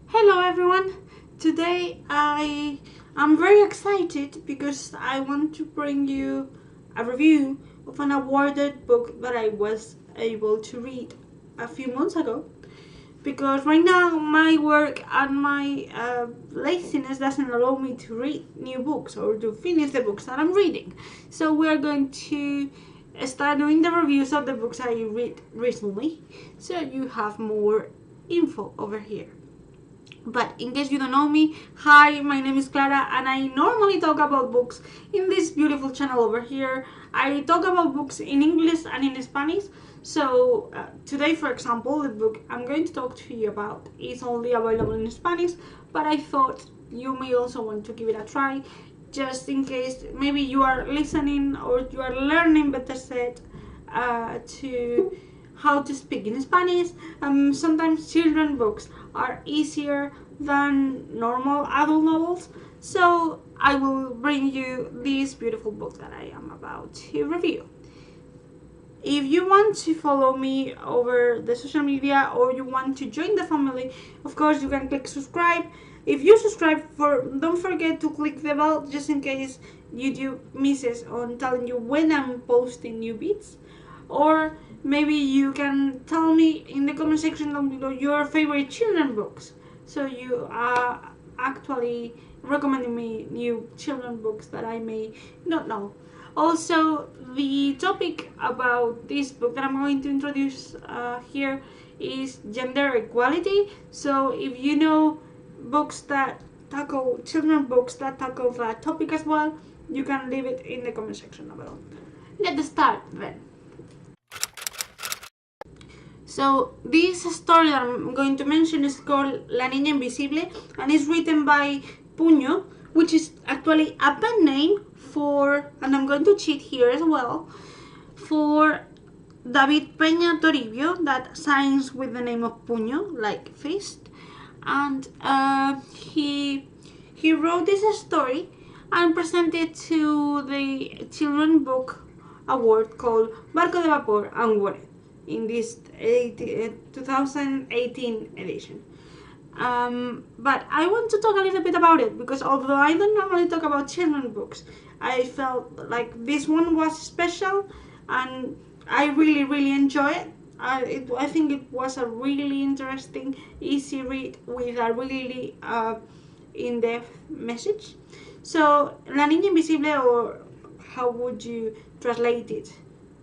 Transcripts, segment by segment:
Hello everyone! Today I am very excited because I want to bring you a review of an awarded book that I was able to read a few months ago. Because right now my work and my laziness doesn't allow me to read new books or to finish the books that I'm reading. So we're going to start doing the reviews of the books I read recently, so you have more info over here. But in case you don't know me, hi, my name is Clara and I normally talk about books in this beautiful channel over here. I talk about books in English and in Spanish. So today, for example, the book I'm going to talk to you about is only available in Spanish, but I thought you may also want to give it a try, just in case maybe you are listening or you are learning, better said, to how to speak in Spanish. Sometimes children books are easier than normal adult novels, so I will bring you this beautiful book that I am about to review. If you want to follow me over the social media or you want to join the family, of course you can click subscribe. If you subscribe, don't forget to click the bell just in case YouTube misses on telling you when I'm posting new bits. Or maybe you can tell me in the comment section down below your favorite children books, so you are actually recommending me new children books that I may not know. Also, the topic about this book that I'm going to introduce here is gender equality. So if you know books that tackle children books that tackle that topic as well, you can leave it in the comment section below. Let's start then. So this story that I'm going to mention is called La Niña Invisible and is written by Puño, which is actually a pen name for, and I'm going to cheat here as well, for David Peña Toribio, that signs with the name of Puño, like fist. And he wrote this story and presented it to the children book award called Barco de Vapor and won it in this 2018 edition. But I want to talk a little bit about it because although I don't normally talk about children books, I felt like this one was special and I really enjoy it. I think it was a really interesting, easy read with a really in-depth message. So, La Niña Invisible, or how would you translate it,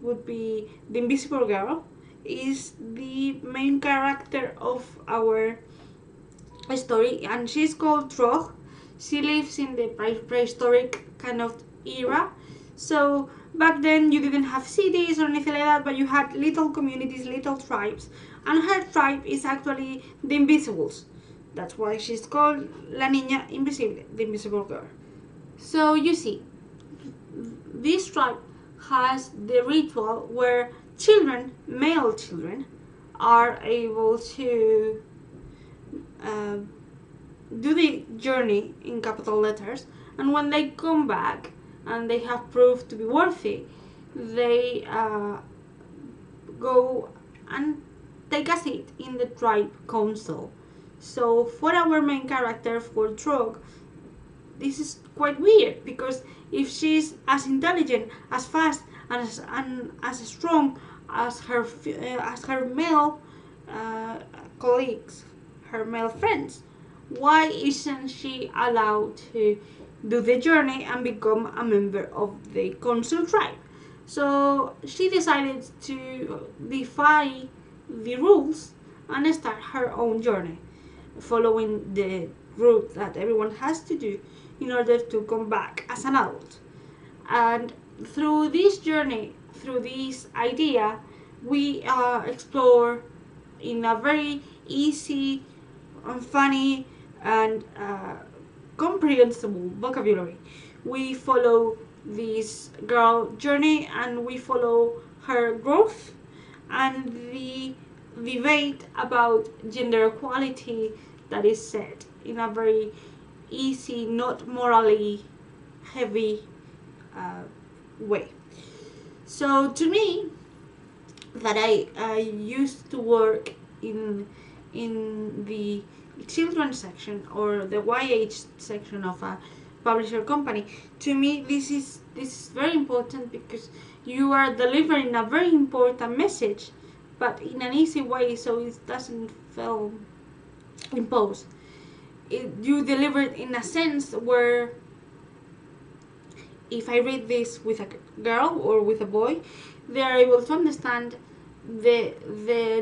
would be The Invisible Girl, is the main character of our story, and she's called Trog. She lives in the prehistoric kind of era. So back then you didn't have cities or anything like that, but you had little communities, little tribes, and her tribe is actually the Invisibles. That's why she's called La Niña Invisible, the Invisible Girl. So you see, this tribe has the ritual where children, male children, are able to do the journey in capital letters, and when they come back and they have proved to be worthy, they go and take a seat in the tribe council. So for our main character, for Trog, this is quite weird because if she's as intelligent, as fast, and as strong as her male colleagues, her male friends, why isn't she allowed to do the journey and become a member of the council tribe? So she decided to defy the rules and start her own journey, following the route that everyone has to do in order to come back as an adult. And through this journey, through this idea, we explore in a very easy and funny and comprehensible vocabulary. We follow this girl journey and we follow her growth and the debate about gender equality that is set in a very easy, not morally heavy way. So to me, that I used to work in the children's section or the YH section of a publisher company. To me, this is very important because you are delivering a very important message, but in an easy way, so it doesn't feel imposed. You deliver it in a sense where if I read this with a girl or with a boy, they are able to understand the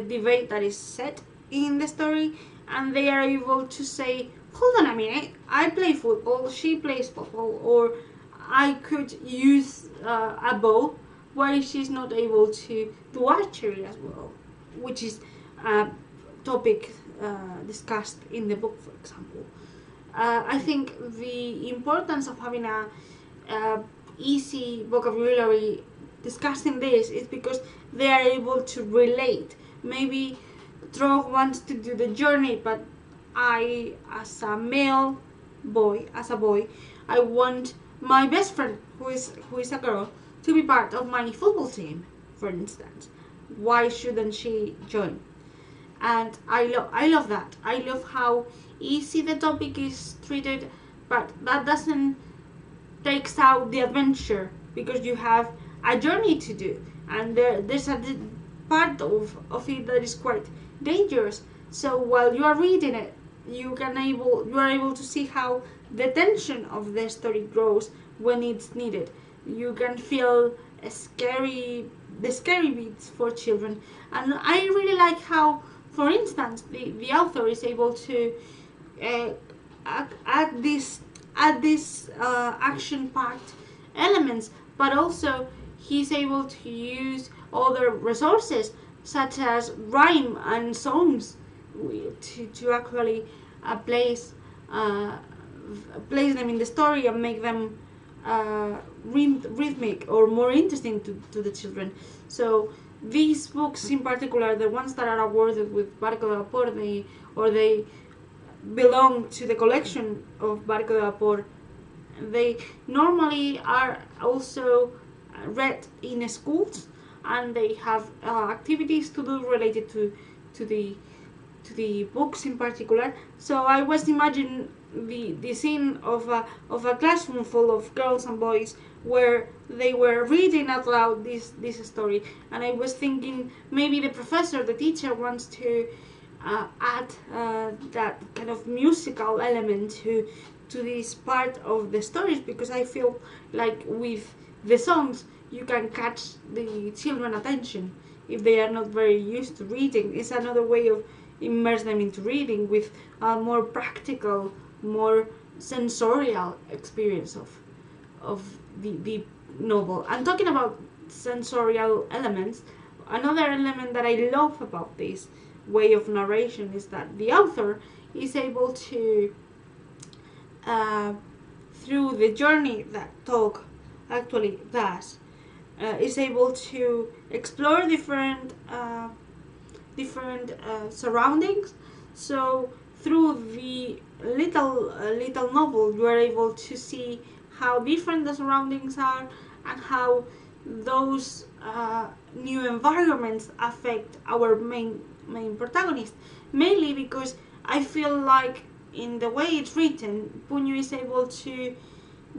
debate that is set in the story, and they are able to say, hold on a minute, I play football, she plays football, or I could use a bow. Why she's not able to do archery as well, which is a topic discussed in the book, for example. I think the importance of having a easy vocabulary discussing this is because they are able to relate. Maybe Trog wants to do the journey, but I, as a boy, I want my best friend, who is a girl, to be part of my football team, for instance. Why shouldn't she join? And I love that. I love how easy the topic is treated, but that doesn't takes out the adventure because you have a journey to do, and there's a part of it that is quite dangerous. So while you are reading it, you are able to see how the tension of the story grows when it's needed. You can feel the scary beats for children, and I really like how, for instance, the author is able to uh, add this action-packed elements, but also he's able to use other resources such as rhyme and songs to actually place place them in the story and make them rhythmic or more interesting to the children. So these books in particular, the ones that are awarded with Barco de Vapor, they belong to the collection of Barco de Vapor. They normally are also read in schools, and they have activities to do related to the books in particular. So I was imagining the scene of a classroom full of girls and boys where they were reading out loud this story, and I was thinking maybe the teacher wants to add that kind of musical element to this part of the stories, because I feel like with the songs you can catch the children attention if they are not very used to reading. It's another way of immerse them into reading with a more practical, more sensorial experience of the novel. And talking about sensorial elements, another element that I love about this way of narration is that the author is able to, through the journey that Tolkien actually does, is able to explore different surroundings. So through the little novel, you are able to see how different the surroundings are and how those new environments affect our main protagonist. Mainly because I feel like in the way it's written, Punyo is able to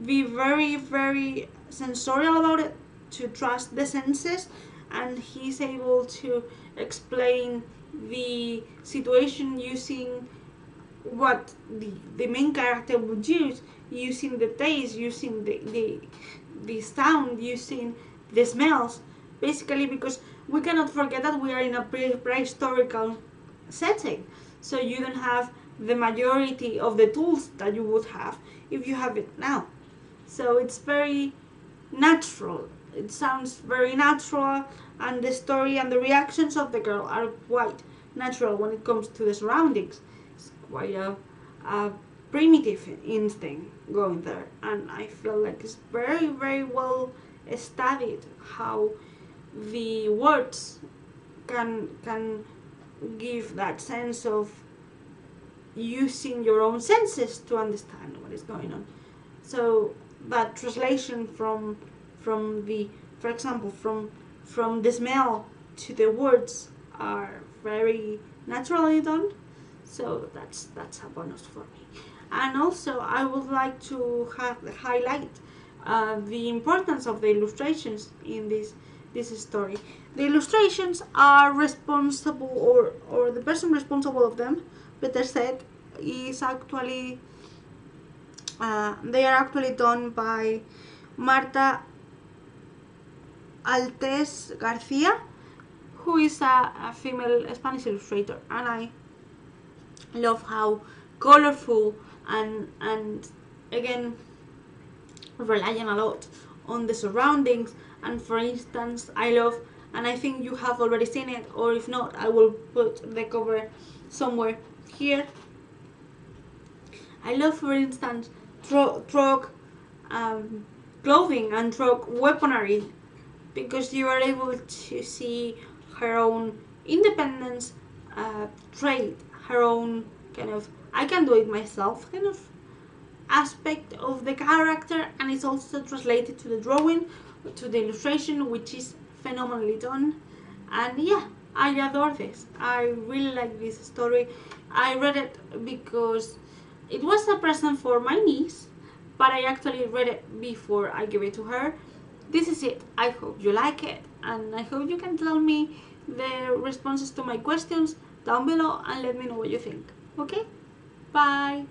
be very, very sensorial about it, to trust the senses, and he's able to explain the situation using what the main character would use, using the taste, using the sound, using the smells, basically because we cannot forget that we are in a prehistorical setting, so you don't have the majority of the tools that you would have if you have it now. So it's very natural. It sounds very natural, and the story and the reactions of the girl are quite natural when it comes to the surroundings. It's quite a primitive instinct going there, and I feel like it's very, very well studied how the words can give that sense of using your own senses to understand what is going on. So that translation from the, for example, from the smell to the words are very naturally done. so that's a bonus for me. And also I would like to highlight the importance of the illustrations in this story. The illustrations are responsible, or the person responsible of them, better said, is actually they are actually done by Marta Altes Garcia, who is a female Spanish illustrator, and I love how colorful and again relying a lot on the surroundings. And for instance, I love, and I think you have already seen it, or if not, I will put the cover somewhere here. I love, for instance, Trog clothing and Trog weaponry, because you are able to see her own independence trait, her own kind of I can do it myself kind of aspect of the character, and it's also translated to the drawing, to the illustration, which is phenomenally done. And yeah, I adore this. I really like this story. I read it because it was a present for my niece, but I actually read it before I gave it to her. This is it. I hope you like it, and I hope you can tell me the responses to my questions down below and let me know what you think. Okay? Bye!